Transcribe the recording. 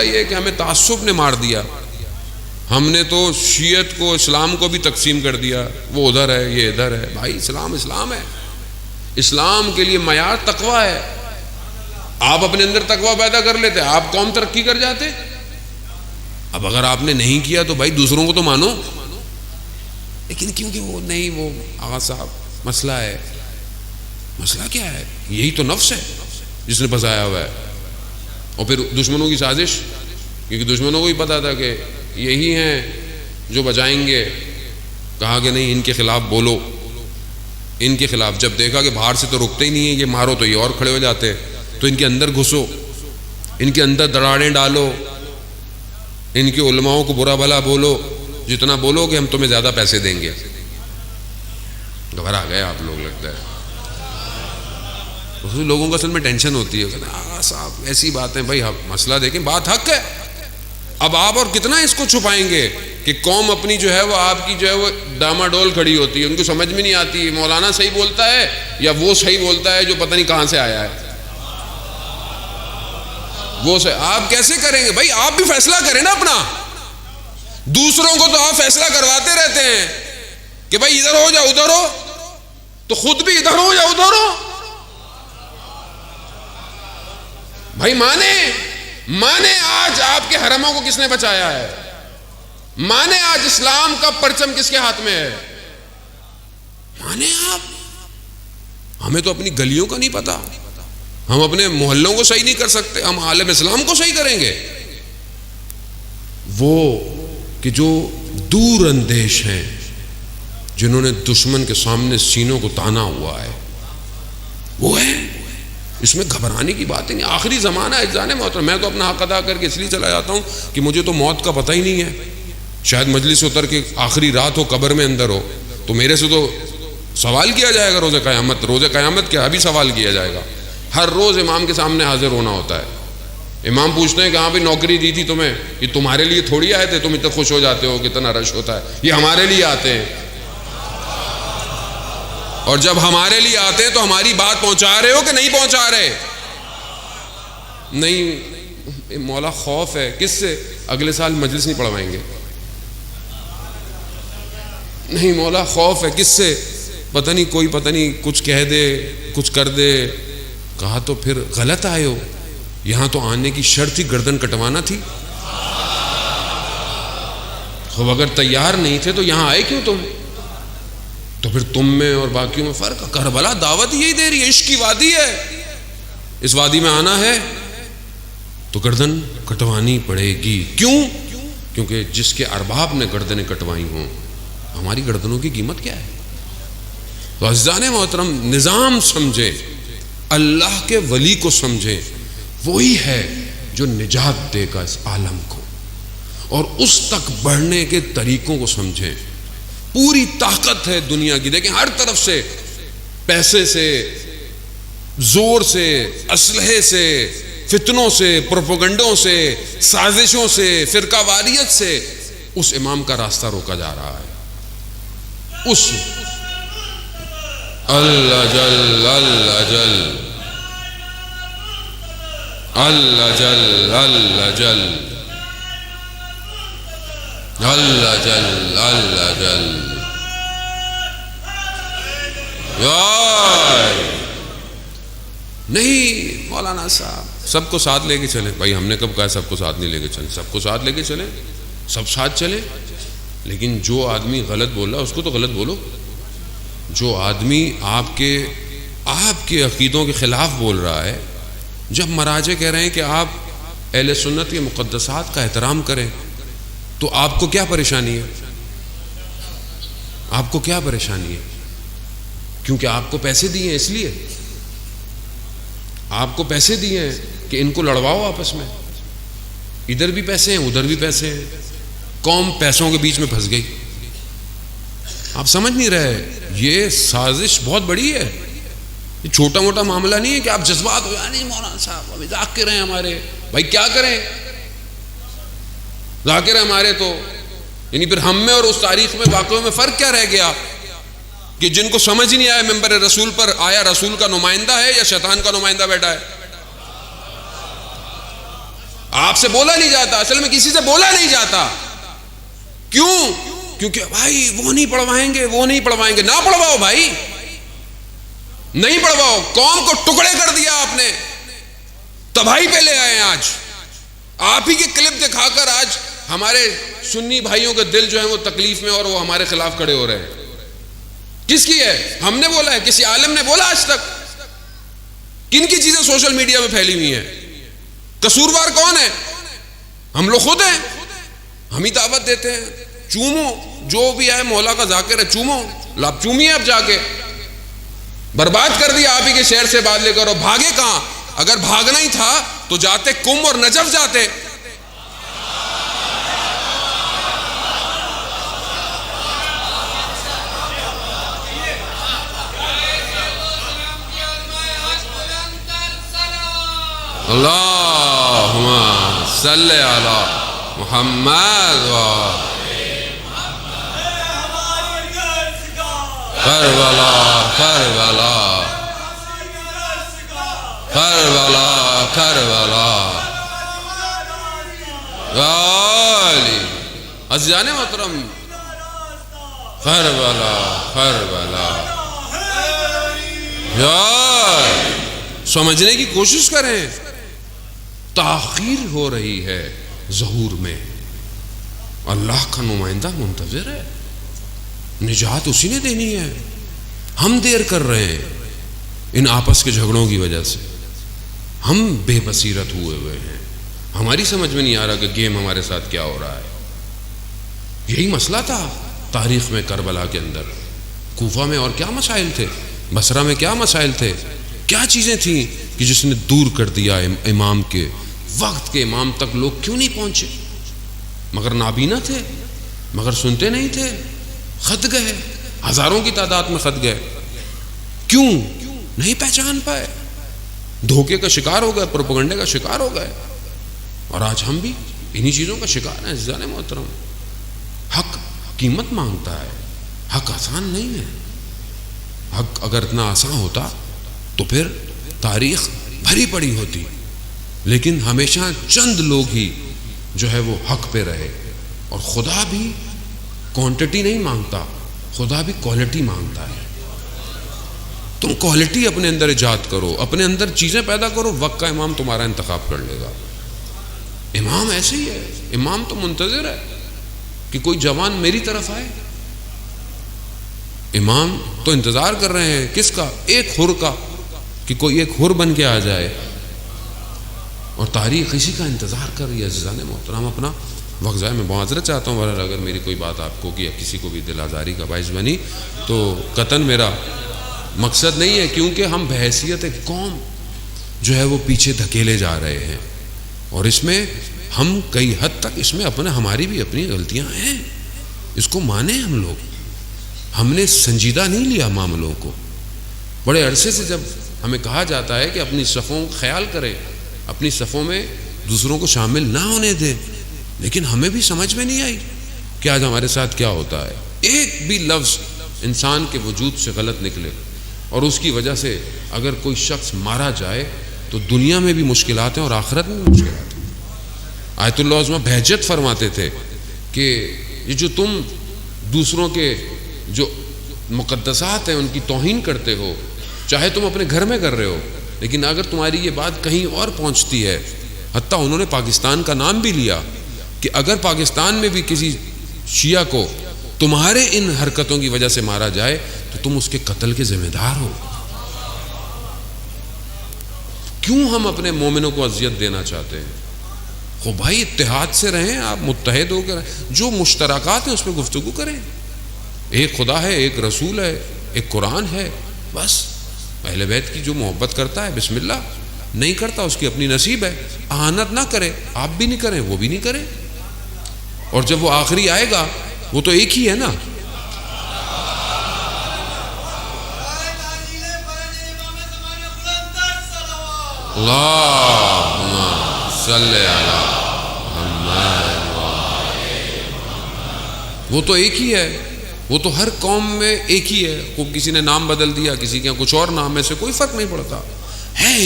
یہ کہ ہمیں تعصب نے مار دیا. ہم نے تو شیعت کو اسلام کو بھی تقسیم کر دیا، وہ ادھر ہے یہ ادھر ہے. بھائی اسلام اسلام ہے. اسلام کے لیے معیار تقویٰ ہے. آپ اپنے اندر تقویٰ پیدا کر لیتے آپ قوم ترقی کر جاتے. اب اگر آپ نے نہیں کیا تو بھائی دوسروں کو تو مانو، لیکن کیونکہ وہ نہیں، وہ آغا صاحب مسئلہ ہے. مسئلہ کیا ہے؟ یہی تو نفس ہے جس نے پھنسایا ہوا ہے. اور پھر دشمنوں کی سازش، کیونکہ دشمنوں کو ہی پتا تھا کہ یہی ہیں جو بچائیں گے. کہا کہ نہیں ان کے خلاف بولو، ان کے خلاف. جب دیکھا کہ باہر سے تو رکتے ہی نہیں ہیں، یہ مارو تو یہ اور کھڑے ہو جاتے، تو ان کے اندر گھسو، ان کے اندر دراڑیں ڈالو، ان کے علماؤں کو برا بھلا بولو. جتنا بولو کہ ہم تمہیں زیادہ پیسے دیں گے. گھبرا گئے آپ لوگ لگتا ہے. لوگوں کو اصل میں ٹینشن ہوتی ہے کہ صاحب ایسی باتیں. بھائی مسئلہ دیکھیں، بات حق ہے. اب آپ اور کتنا اس کو چھپائیں گے کہ قوم اپنی جو ہے وہ آپ کی جو ہے وہ ڈاماڈول کھڑی ہوتی ہے. ان کو سمجھ میں نہیں آتی مولانا صحیح بولتا ہے یا وہ صحیح بولتا ہے جو پتہ نہیں کہاں سے آیا ہے. وہ آپ کیسے کریں گے؟ بھائی آپ بھی فیصلہ کریں نا اپنا. دوسروں کو تو آپ فیصلہ کرواتے رہتے ہیں کہ بھائی ادھر ہو یا ادھر ہو، تو خود بھی ادھر ہو یا ادھر ہو. بھائی مانے آج آپ کے حرموں کو کس نے بچایا ہے؟ مانے آج اسلام کا پرچم کس کے ہاتھ میں ہے؟ مانے آپ. ہمیں تو اپنی گلیوں کا نہیں پتا، ہم اپنے محلوں کو صحیح نہیں کر سکتے، ہم عالم اسلام کو صحیح کریں گے. وہ کہ جو دور اندیش ہیں، جنہوں نے دشمن کے سامنے سینوں کو تانا ہوا ہے، وہ ہے. اس میں گھبرانے کی بات نہیں. آخری زمانہ ہے جانے محترم. میں تو اپنا حق ادا کر کے اس لیے چلا جاتا ہوں کہ مجھے تو موت کا پتہ ہی نہیں ہے. شاید مجلس اتر کے آخری رات ہو، قبر میں اندر ہو، تو میرے سے تو سوال کیا جائے گا روز قیامت. روز قیامت کیا ابھی سوال کیا جائے گا. ہر روز امام کے سامنے حاضر ہونا ہوتا ہے. امام پوچھتے ہیں کہ ہاں بھی نوکری دی تھی تمہیں، یہ تمہارے لیے تھوڑی آئے تھے، تم اتنا خوش ہو جاتے ہو، کتنا رش ہوتا ہے. یہ ہمارے لیے آتے ہیں، اور جب ہمارے لیے آتے ہیں تو ہماری بات پہنچا رہے ہو کہ نہیں پہنچا رہے؟ نہیں. مولا خوف ہے. کس سے؟ اگلے سال مجلس نہیں پڑھوائیں گے. نہیں مولا خوف ہے. کس سے؟ پتہ نہیں کوئی پتہ نہیں کچھ کہہ دے، کچھ کر دے. کہا تو پھر غلط آئے ہو. یہاں تو آنے کی شرط ہی گردن کٹوانا تھی. خب اگر تیار نہیں تھے تو یہاں آئے کیوں تم؟ تو پھر تم میں اور باقیوں میں فرق. کربلا دعوت یہی دے رہی ہے، عشق کی وادی ہے. اس وادی میں آنا ہے تو گردن کٹوانی پڑے گی. کیوں؟ کیونکہ جس کے ارباب نے گردنیں کٹوائی ہوں، ہماری گردنوں کی قیمت کیا ہے؟ تو عزیزان محترم، نظام سمجھے، اللہ کے ولی کو سمجھے. وہی ہے جو نجات دے گا اس عالم کو، اور اس تک بڑھنے کے طریقوں کو سمجھیں. پوری طاقت ہے دنیا کی. دیکھیں ہر طرف سے، پیسے سے، زور سے، اسلحے سے، فتنوں سے، پروپیگنڈوں سے، سازشوں سے، فرقہ واریت سے اس امام کا راستہ روکا جا رہا ہے. اس اللہ جل اللہ جل اللہ جل اللہ جل اللہ جل اللہ جل. نہیں مولانا صاحب سب کو ساتھ لے کے چلیں. بھائی ہم نے کب کہا سب کو ساتھ نہیں لے کے چلیں؟ سب کو ساتھ لے کے چلیں، سب ساتھ چلیں. لیکن جو آدمی غلط بول رہا ہے اس کو تو غلط بولو. جو آدمی آپ کے عقیدوں کے خلاف بول رہا ہے، جب مراجع کہہ رہے ہیں کہ آپ اہل سنت کے مقدسات کا احترام کریں، تو آپ کو کیا پریشانی ہے؟ آپ کو کیا پریشانی ہے؟ کیونکہ آپ کو پیسے دیے ہیں، اس لیے آپ کو پیسے دیے ہیں کہ ان کو لڑواؤ آپس میں. ادھر بھی پیسے ہیں، ادھر بھی پیسے ہیں. قوم پیسوں کے بیچ میں پھنس گئی. آپ سمجھ نہیں رہے. یہ سازش بہت بڑی ہے. یہ چھوٹا موٹا معاملہ نہیں ہے کہ آپ جذبات ہو جائیں. نہیں مولانا صاحب ابھی ذاکر ہیں ہمارے. بھائی کیا کریں؟ ذاکر ہیں ہمارے تو یعنی پھر ہم میں اور اس تاریخ میں واقعوں میں فرق کیا رہ گیا کہ جن کو سمجھ ہی نہیں آیا ممبر رسول پر آیا رسول کا نمائندہ ہے یا شیطان کا نمائندہ بیٹھا ہے. آپ سے بولا نہیں جاتا، اصل میں کسی سے بولا نہیں جاتا. کیوں؟ کیونکہ بھائی وہ نہیں پڑھوائیں گے، وہ نہیں پڑھوائیں گے. نہ پڑھواؤ بھائی، نہیں پڑھواؤ. قوم کو ٹکڑے کر دیا آپ نے، تباہی پہ لے آئے. آج آپ ہی کے کلپ دکھا کر آج ہمارے سنی بھائیوں کے دل جو ہے وہ تکلیف میں اور وہ ہمارے خلاف کھڑے ہو رہے ہیں. کس کی ہے؟ ہم نے بولا ہے؟ کسی عالم نے بولا آج تک؟ کن کی چیزیں سوشل میڈیا میں پھیلی ہوئی ہیں؟ قصوروار کون ہے؟ ہم لوگ خود ہیں. ہم ہی دعوت دیتے ہیں. چومو، جو بھی ہے مولا کا ذاکر ہے، چومو. آپ چومیے. اب جا کے برباد کر دیا آپ ہی کے شہر سے بات لے کر. اور بھاگے کہاں؟ اگر بھاگنا ہی تھا تو جاتے کم اور نجف جاتے. اللہم صلی علی محمد کربلا کربلا کربلا کربلا علی عزیزان محترم، کربلا کربلا. سمجھنے کی کوشش کریں. تاخیر ہو رہی ہے ظہور میں. اللہ کا نمائندہ منتظر ہے، نجات اسی نے دینی ہے. ہم دیر کر رہے ہیں ان آپس کے جھگڑوں کی وجہ سے. ہم بے بصیرت ہوئے ہیں. ہماری سمجھ میں نہیں آ رہا کہ گیم ہمارے ساتھ کیا ہو رہا ہے. یہی مسئلہ تھا تاریخ میں کربلا کے اندر. کوفہ میں اور کیا مسائل تھے، بصرہ میں کیا مسائل تھے، کیا چیزیں تھیں کہ جس نے دور کر دیا امام کے وقت کے امام تک لوگ کیوں نہیں پہنچے؟ مگر نابینا تھے، مگر سنتے نہیں تھے. خط گئے، ہزاروں کی تعداد میں خط گئے. کیوں نہیں پہچان پائے؟ دھوکے کا شکار ہو گئے، پروپیگنڈے کا شکار ہو گئے. اور آج ہم بھی انہی چیزوں کا شکار ہیں. عزیزان محترم، حق قیمت مانگتا ہے. حق آسان نہیں ہے. حق اگر اتنا آسان ہوتا تو پھر تاریخ بھری پڑی ہوتی. لیکن ہمیشہ چند لوگ ہی جو ہے وہ حق پہ رہے. اور خدا بھی کوانٹٹی نہیں مانگتا، خدا بھی کوالٹی مانگتا ہے. تم کوالٹی اپنے اندر ایجاد کرو، اپنے اندر چیزیں پیدا کرو، وقت کا امام تمہارا انتخاب کر لے گا. امام ایسے ہی ہے. امام تو منتظر ہے کہ کوئی جوان میری طرف آئے. امام تو انتظار کر رہے ہیں کس کا؟ ایک حر کا، کہ کوئی ایک حر بن کے آ جائے. اور تاریخ اسی کا انتظار کر رہی ہے. عزیزان محترم، اپنا وقت ضائع میں معذرت چاہتا ہوں. بہرحال اگر میری کوئی بات آپ کو یا کسی کو بھی دل آزاری کا باعث بنی تو قطعاً میرا مقصد نہیں ہے، کیونکہ ہم بحیثیت ایک قوم جو ہے وہ پیچھے دھکیلے جا رہے ہیں. اور اس میں ہم کئی حد تک اس میں ہماری بھی اپنی غلطیاں ہیں. اس کو مانیں. ہم لوگ ہم نے سنجیدہ نہیں لیا معاملوں کو. بڑے عرصے سے جب ہمیں کہا جاتا ہے کہ اپنی صفوں کا خیال کریں، اپنی صفوں میں دوسروں کو شامل نہ ہونے دیں، لیکن ہمیں بھی سمجھ میں نہیں آئی کہ آج ہمارے ساتھ کیا ہوتا ہے. ایک بھی لفظ انسان کے وجود سے غلط نکلے اور اس کی وجہ سے اگر کوئی شخص مارا جائے تو دنیا میں بھی مشکلات ہیں اور آخرت میں بھی مشکلات ہیں. آیت اللہ عظمہ بہجت فرماتے تھے کہ یہ جو تم دوسروں کے جو مقدسات ہیں ان کی توہین کرتے ہو، چاہے تم اپنے گھر میں کر رہے ہو، لیکن اگر تمہاری یہ بات کہیں اور پہنچتی ہے، حتیٰ انہوں نے پاکستان کا نام بھی لیا کہ اگر پاکستان میں بھی کسی شیعہ کو تمہارے ان حرکتوں کی وجہ سے مارا جائے تو تم اس کے قتل کے ذمہ دار ہو. کیوں ہم اپنے مومنوں کو اذیت دینا چاہتے ہیں؟ خو بھائی اتحاد سے رہیں، آپ متحد ہو کر جو مشترکات ہیں اس پہ گفتگو کریں. ایک خدا ہے، ایک رسول ہے، ایک قرآن ہے. بس اہل بیت کی جو محبت کرتا ہے بسم اللہ، نہیں کرتا اس کی اپنی نصیب ہے. اہانت نہ کرے، آپ بھی نہیں کریں، وہ بھی نہیں کرے. اور جب وہ آخری آئے گا وہ تو ایک ہی ہے نا. اللہم صلی علی محمد. وہ تو ایک ہی ہے، وہ تو ہر قوم میں ایک ہی ہے. کسی نے نام بدل دیا، کسی کے کچھ اور نام میں سے کوئی فرق نہیں پڑتا ہے.